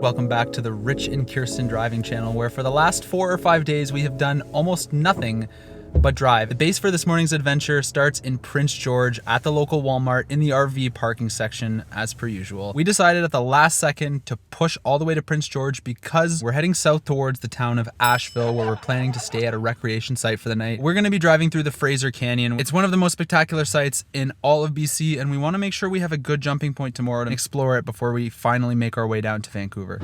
Welcome back to the Rich and Kirsten driving channel, where for the last 4 or 5 days we have done almost nothing but drive. The base for this morning's adventure starts in Prince George at the local Walmart in the RV parking section as per usual. We decided at the last second to push all the way to Prince George because we're heading south towards the town of Asheville, where we're planning to stay at a recreation site for the night. We're going to be driving through the Fraser Canyon. It's one of the most spectacular sites in all of BC, and we want to make sure we have a good jumping point tomorrow to explore it before we finally make our way down to Vancouver.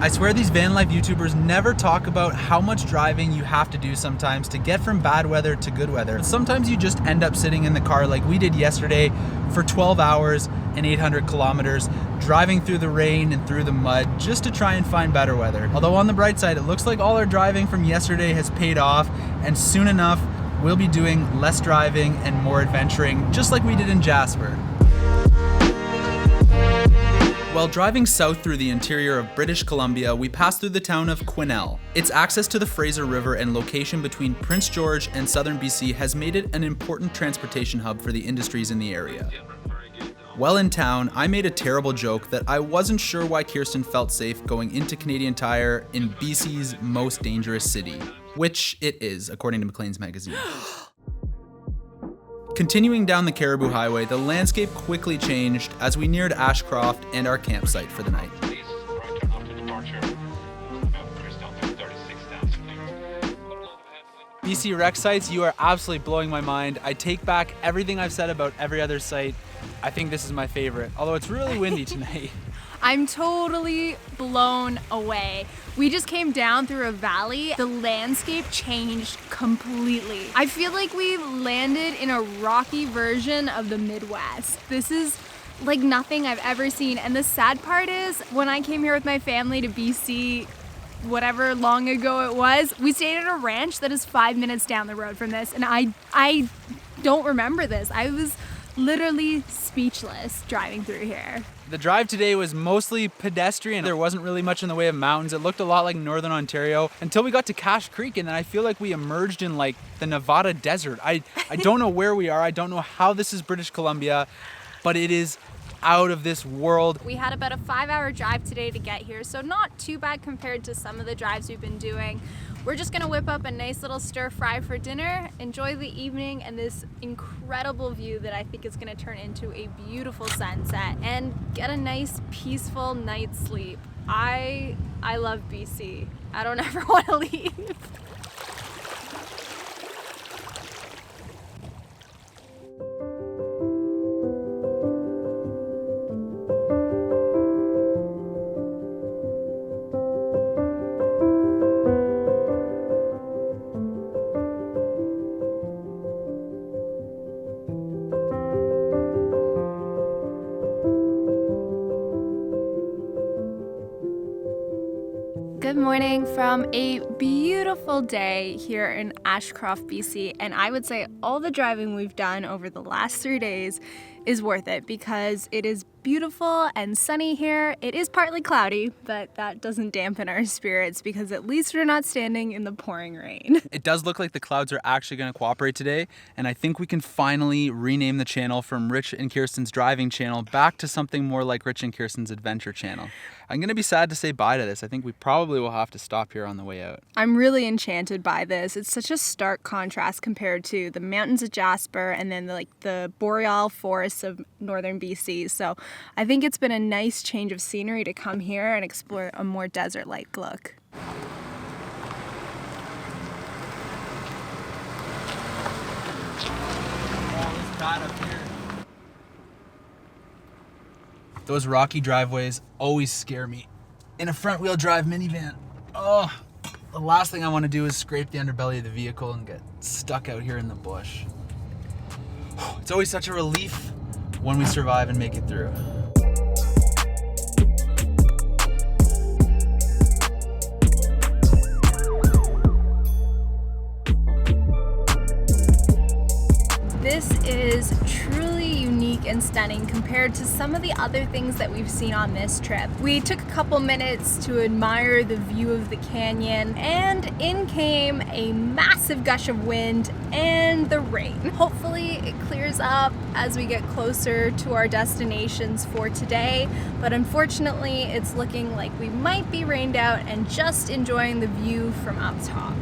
I swear these van life YouTubers never talk about how much driving you have to do sometimes to get from bad weather to good weather. Sometimes you just end up sitting in the car like we did yesterday for 12 hours and 800 kilometers, driving through the rain and through the mud just to try and find better weather. Although on the bright side, it looks like all our driving from yesterday has paid off, and soon enough, we'll be doing less driving and more adventuring, just like we did in Jasper. While driving south through the interior of British Columbia, we passed through the town of Coquihalla. Its access to the Fraser River and location between Prince George and southern BC has made it an important transportation hub for the industries in the area. While in town, I made a terrible joke that I wasn't sure why Kirsten felt safe going into Canadian Tire in BC's most dangerous city, which it is, according to Maclean's magazine. Continuing down the Caribou Highway, the landscape quickly changed as we neared Ashcroft and our campsite for the night. BC rec sites, you are absolutely blowing my mind. I take back everything I've said about every other site. I think this is my favorite, although it's really windy tonight. I'm totally blown away. We just came down through a valley. The landscape changed completely. I feel like we landed in a rocky version of the Midwest. This is like nothing I've ever seen. And the sad part is, when I came here with my family to BC, whatever long ago it was, we stayed at a ranch that is 5 minutes down the road from this. And I don't remember this. I was literally speechless driving through here. The drive today was mostly pedestrian. There wasn't really much in the way of mountains. It looked a lot like Northern Ontario until we got to Cache Creek, and then I feel like we emerged in like the Nevada desert. I don't know where we are. I don't know how this is British Columbia, but it is out of this world. We had about a 5-hour drive today to get here, so not too bad compared to some of the drives we've been doing. We're just gonna whip up a nice little stir fry for dinner, enjoy the evening and this incredible view that I think is gonna turn into a beautiful sunset, and get a nice peaceful night's sleep. I love BC. I don't ever wanna leave. Good morning from a beautiful day here in Ashcroft, BC, and I would say all the driving we've done over the last 3 days is worth it because it is beautiful and sunny here. It is partly cloudy, but that doesn't dampen our spirits because at least we're not standing in the pouring rain. It does look like the clouds are actually going to cooperate today, and I think we can finally rename the channel from Rich and Kirsten's Driving Channel back to something more like Rich and Kirsten's Adventure Channel. I'm going to be sad to say bye to this. I think we probably will have to stop here on the way out. I'm really enchanted by this. It's such a stark contrast compared to the mountains of Jasper and then the boreal forests of northern BC. So I think it's been a nice change of scenery to come here and explore a more desert-like look. Oh, it's bad up here. Those rocky driveways always scare me. In a front-wheel drive minivan, oh, the last thing I want to do is scrape the underbelly of the vehicle and get stuck out here in the bush. It's always such a relief when we survive and make it through. This is truly unique and stunning compared to some of the other things that we've seen on this trip. We took a couple minutes to admire the view of the canyon, and in came a massive gush of wind and the rain. Hopefully it clears up as we get closer to our destinations for today, but unfortunately it's looking like we might be rained out and just enjoying the view from up top.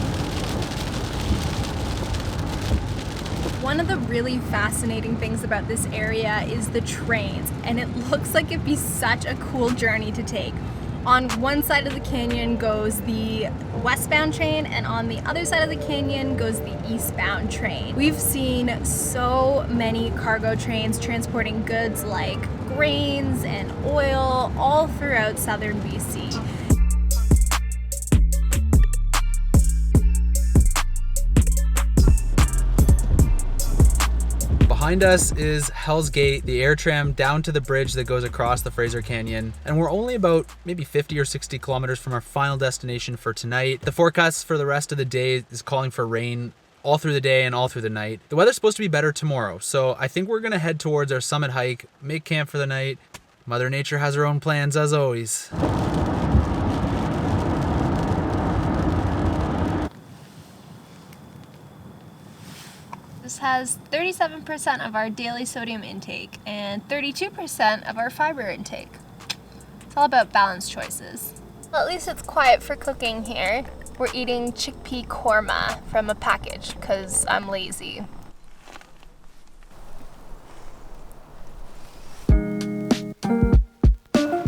One of the really fascinating things about this area is the trains, and it looks like it'd be such a cool journey to take. On one side of the canyon goes the westbound train, and on the other side of the canyon goes the eastbound train. We've seen so many cargo trains transporting goods like grains and oil all throughout southern BC. Behind us is Hell's Gate, the air tram down to the bridge that goes across the Fraser Canyon, and we're only about maybe 50 or 60 kilometers from our final destination for tonight. The forecast for the rest of the day is calling for rain all through the day and all through the night. The weather's supposed to be better tomorrow, so I think we're gonna head towards our summit hike, make camp for the night. Mother Nature has her own plans as always. This has 37% of our daily sodium intake and 32% of our fiber intake. It's all about balanced choices. Well, at least it's quiet for cooking here. We're eating chickpea korma from a package because I'm lazy.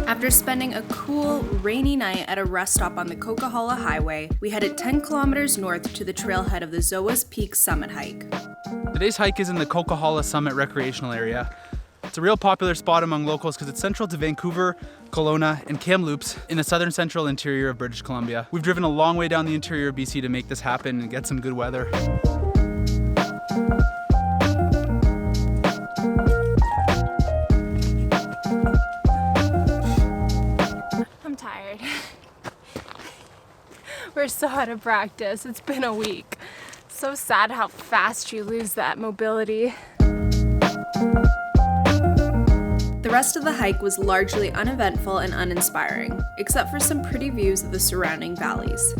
After spending a cool, rainy night at a rest stop on the Coquihalla Highway, we headed 10 kilometers north to the trailhead of the Zoas Peak Summit Hike. Today's hike is in the Coquihalla Summit Recreation Area. It's a real popular spot among locals because it's central to Vancouver, Kelowna, and Kamloops in the southern central interior of British Columbia. We've driven a long way down the interior of BC to make this happen and get some good weather. I'm tired. We're so out of practice. It's been a week. So sad how fast you lose that mobility. The rest of the hike was largely uneventful and uninspiring, except for some pretty views of the surrounding valleys.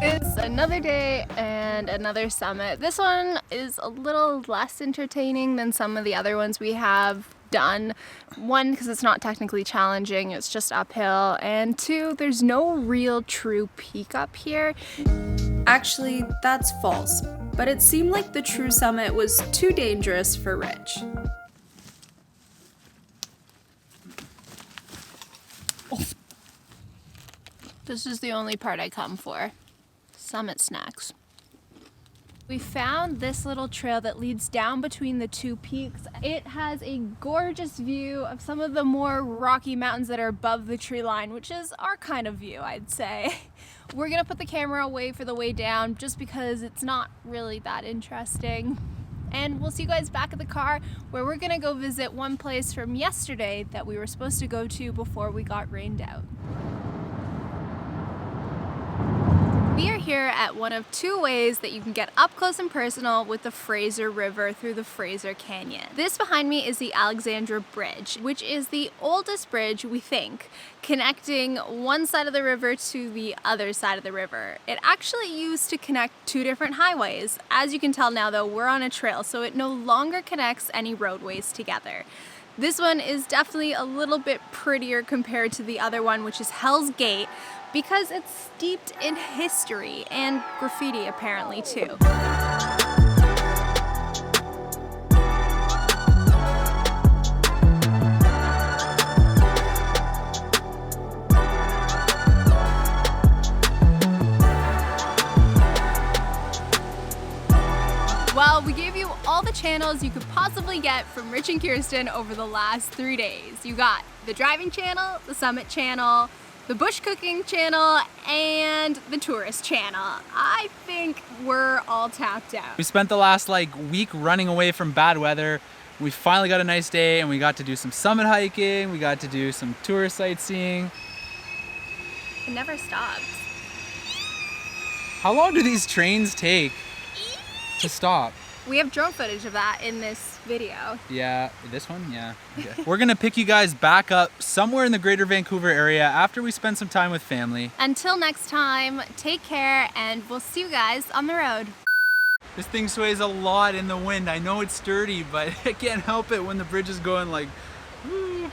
It's another day and another summit. This one is a little less entertaining than some of the other ones we have done. One, because it's not technically challenging, it's just uphill, and two, there's no real true peak up here. Actually, that's false, but it seemed like the true summit was too dangerous for Rich. This is the only part I come for. Summit snacks. We found this little trail that leads down between the two peaks. It has a gorgeous view of some of the more rocky mountains that are above the tree line, which is our kind of view, I'd say. We're gonna put the camera away for the way down just because it's not really that interesting. And we'll see you guys back at the car where we're gonna go visit one place from yesterday that we were supposed to go to before we got rained out. We are here at one of two ways that you can get up close and personal with the Fraser River through the Fraser Canyon. This behind me is the Alexandra Bridge, which is the oldest bridge, we think, connecting one side of the river to the other side of the river. It actually used to connect two different highways. As you can tell now though, we're on a trail, so it no longer connects any roadways together. This one is definitely a little bit prettier compared to the other one, which is Hell's Gate, because it's steeped in history and graffiti apparently too. Well, we gave you all the channels you could possibly get from Rich and Kirsten over the last 3 days. You got the driving channel, the summit channel, the bush cooking channel, and the tourist channel. I think we're all tapped out. We spent the last week running away from bad weather. We finally got a nice day and we got to do some summit hiking, we got to do some tourist sightseeing. It never stops. How long do these trains take to stop? We have drone footage of that in this video. Yeah, this one? Yeah. Okay. We're gonna pick you guys back up somewhere in the greater Vancouver area after we spend some time with family. Until next time, take care, and we'll see you guys on the road. This thing sways a lot in the wind. I know it's sturdy, but I can't help it when the bridge is going like, woo.